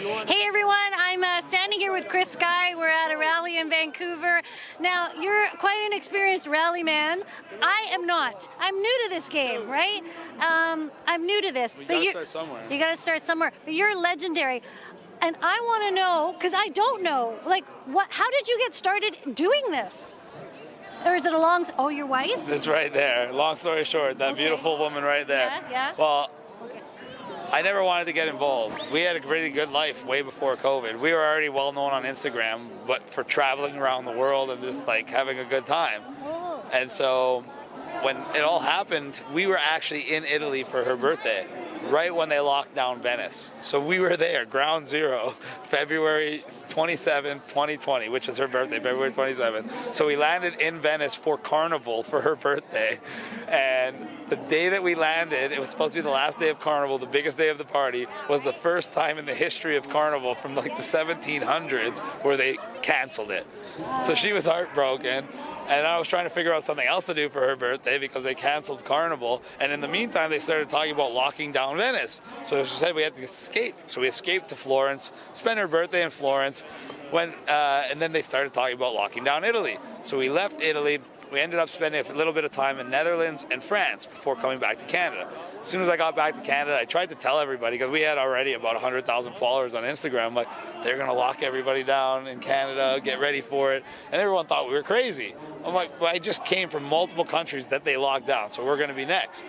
Hey everyone, I'm standing here with Chris Sky. We're at a rally in Vancouver. Now, you're quite an experienced rally man. I am not. I'm new to this game, right? I'm new to this. We gotta start somewhere. You gotta start somewhere. But you're legendary. And I want to know, because I don't know, like, how did you get started doing this? Or is it a long... Oh, your wife? It's right there. Long story short, that beautiful woman right there. Yeah. Well, I never wanted to get involved. We had a pretty good life way before COVID. We were already well known on Instagram, but for traveling around the world and just like having a good time. Oh. And so when it all happened, we were actually in Italy for her birthday, right when they locked down Venice. So we were there, ground zero, February 27th, 2020, which is her birthday, February 27th. So we landed in Venice for Carnival for her birthday. And the day that we landed, it was supposed to be the last day of Carnival, the biggest day of the party, was the first time in the history of Carnival from like the 1700s where they canceled it. So she was heartbroken. And I was trying to figure out something else to do for her birthday because they canceled Carnival. And in the meantime, they started talking about locking down Venice. So she said we had to escape. So we escaped to Florence, spent her birthday in Florence, and then they started talking about locking down Italy. So we left Italy. We ended up spending a little bit of time in Netherlands and France before coming back to Canada. As soon as I got back to Canada, I tried to tell everybody, because we had already about 100,000 followers on Instagram, like, they're going to lock everybody down in Canada, get ready for it. And everyone thought we were crazy. I'm like, well, I just came from multiple countries that they locked down, so we're going to be next.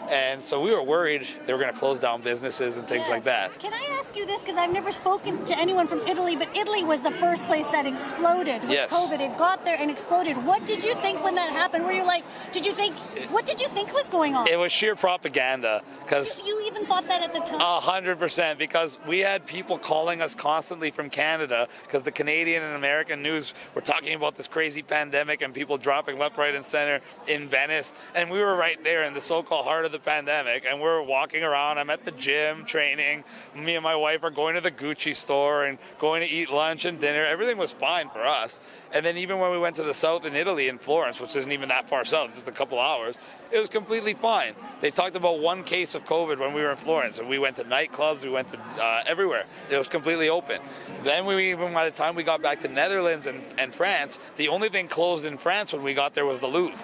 And so we were worried they were going to close down businesses and things like that. Can I ask you this, because I've never spoken to anyone from Italy, but Italy was the first place that exploded with COVID. It got there and exploded. What did you think when that happened? Were you like, what did you think was going on? It was sheer propaganda. Because you even thought that at the time? 100%, because we had people calling us constantly from Canada, because the Canadian and American news were talking about this crazy pandemic and people dropping left, right, and center in Venice. And we were right there in the so-called heart of the pandemic, and we're walking around. I'm at the gym training. Me and my wife are going to the Gucci store and going to eat lunch and dinner. Everything was fine for us. And then even when we went to the south in Italy, in Florence, which isn't even that far south, just a couple hours, it was completely fine. They talked about one case of COVID when we were in Florence, and we went to nightclubs, we went to everywhere. It was completely open. Then even by the time we got back to Netherlands and France, the only thing closed in France when we got there was the Louvre.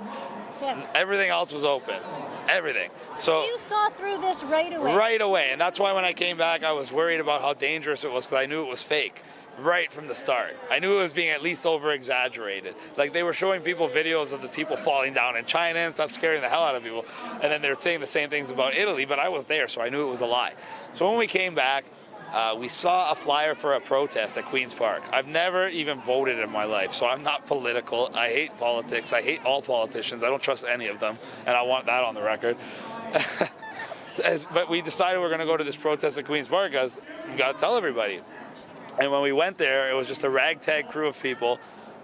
Yeah. Everything else was open. Everything. So you saw through this right away. Right away. And that's why when I came back, I was worried about how dangerous it was, because I knew it was fake. Right from the start. I knew it was being at least over-exaggerated. Like, they were showing people videos of the people falling down in China and stuff, scaring the hell out of people. And then they were saying the same things about Italy, but I was there, so I knew it was a lie. So when we came back, we saw a flyer for a protest at Queen's Park. I've never even voted in my life, so I'm not political. I hate politics. I hate all politicians. I don't trust any of them, and I want that on the record. But we decided we're going to go to this protest at Queen's Park because we've got to tell everybody. And when we went there, it was just a ragtag crew of people,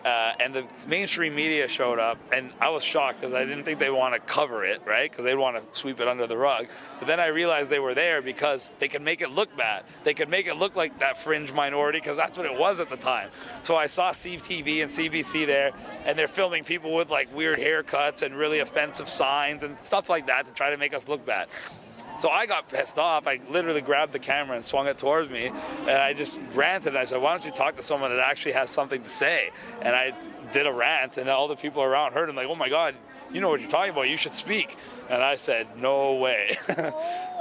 and the mainstream media showed up, and I was shocked because I didn't think they want to cover it, right? Because they'd want to sweep it under the rug. But then I realized they were there because they could make it look bad. They could make it look like that fringe minority, because that's what it was at the time. So I saw CTV and CBC there, and they're filming people with like weird haircuts and really offensive signs and stuff like that to try to make us look bad. So I got pissed off. I literally grabbed the camera and swung it towards me, and I just ranted. I said, why don't you talk to someone that actually has something to say? And I did a rant, and all the people around heard him, like, oh my God, you know what you're talking about, you should speak. And I said, no way.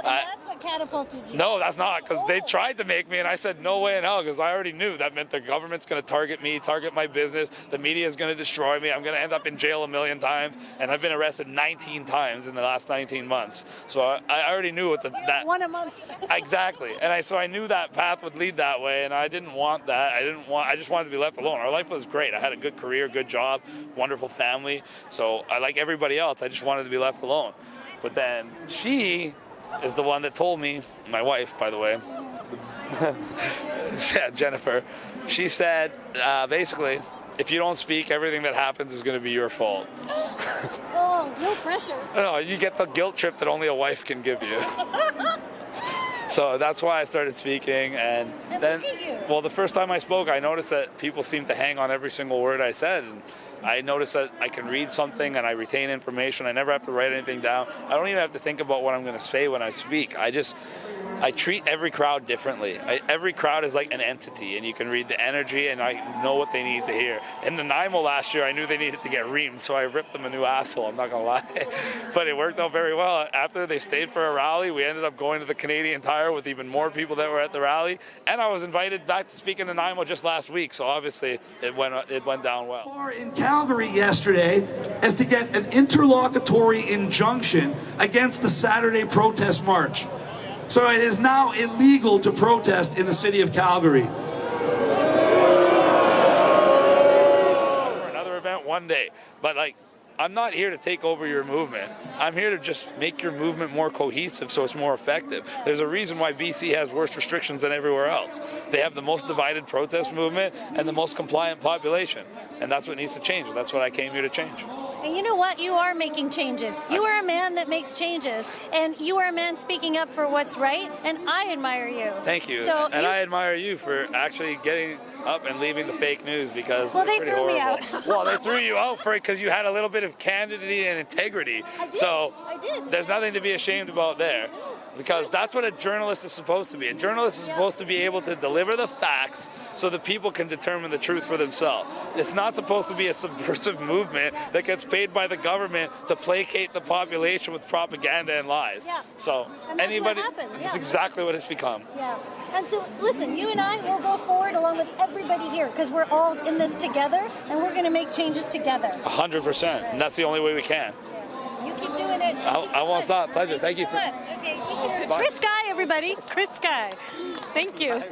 Oh, that's what catapulted you. No, that's not, because they tried to make me, and I said, no way in hell, because I already knew that meant the government's going to target me, target my business, the media is going to destroy me, I'm going to end up in jail 1,000,000 times, and I've been arrested 19 times in the last 19 months. So I already knew what that... One a month. Exactly. And so I knew that path would lead that way, and I didn't want that. I just wanted to be left alone. Our life was great. I had a good career, good job, wonderful family. So I, like everybody else, I just wanted to be left alone. But then she is the one that told me, my wife, by the way, yeah, Jennifer, she said, basically, if you don't speak, everything that happens is going to be your fault. Oh, no pressure. No, you get the guilt trip that only a wife can give you. So that's why I started speaking, and then, look at you. Well, the first time I spoke, I noticed that people seemed to hang on every single word I said, and I noticed that I can read something and I retain information. I never have to write anything down. I don't even have to think about what I'm going to say when I speak. I just I treat every crowd differently. Every crowd is like an entity, and you can read the energy, and I know what they need to hear. In the NYMO last year, I knew they needed to get reamed, so I ripped them a new asshole, I'm not going to lie. But it worked out very well. After they stayed for a rally, we ended up going to the Canadian Tire with even more people that were at the rally, and I was invited back to speak in the NYMO just last week, so obviously it went down well. In Calgary yesterday as to get an interlocutory injunction against the Saturday protest march. So it is now illegal to protest in the city of Calgary. For another event one day, but I'm not here to take over your movement. I'm here to just make your movement more cohesive so it's more effective. There's a reason why BC has worse restrictions than everywhere else. They have the most divided protest movement and the most compliant population. And that's what needs to change. That's what I came here to change. And you know what? You are making changes. You are a man that makes changes. And you are a man speaking up for what's right. And I admire you. Thank you. I admire you for actually getting up and leaving the fake news because they threw me out. Well, they threw you out for it because you had a little bit of candidity and integrity. I did. So I did. There's nothing to be ashamed about there. Because that's what a journalist is supposed to be. A journalist is supposed to be able to deliver the facts so that people can determine the truth for themselves. It's not supposed to be a subversive movement that gets paid by the government to placate the population with propaganda and lies. Yeah. So And that's what happened. it's exactly what it's become. Yeah. And so, listen, you and I will go forward along with everybody here because we're all in this together and we're going to make changes together. 100%. And that's the only way we can. You keep doing it. I won't stop. Pleasure. Thank you. Okay, Chris Guy, everybody. Chris Guy. Thank you.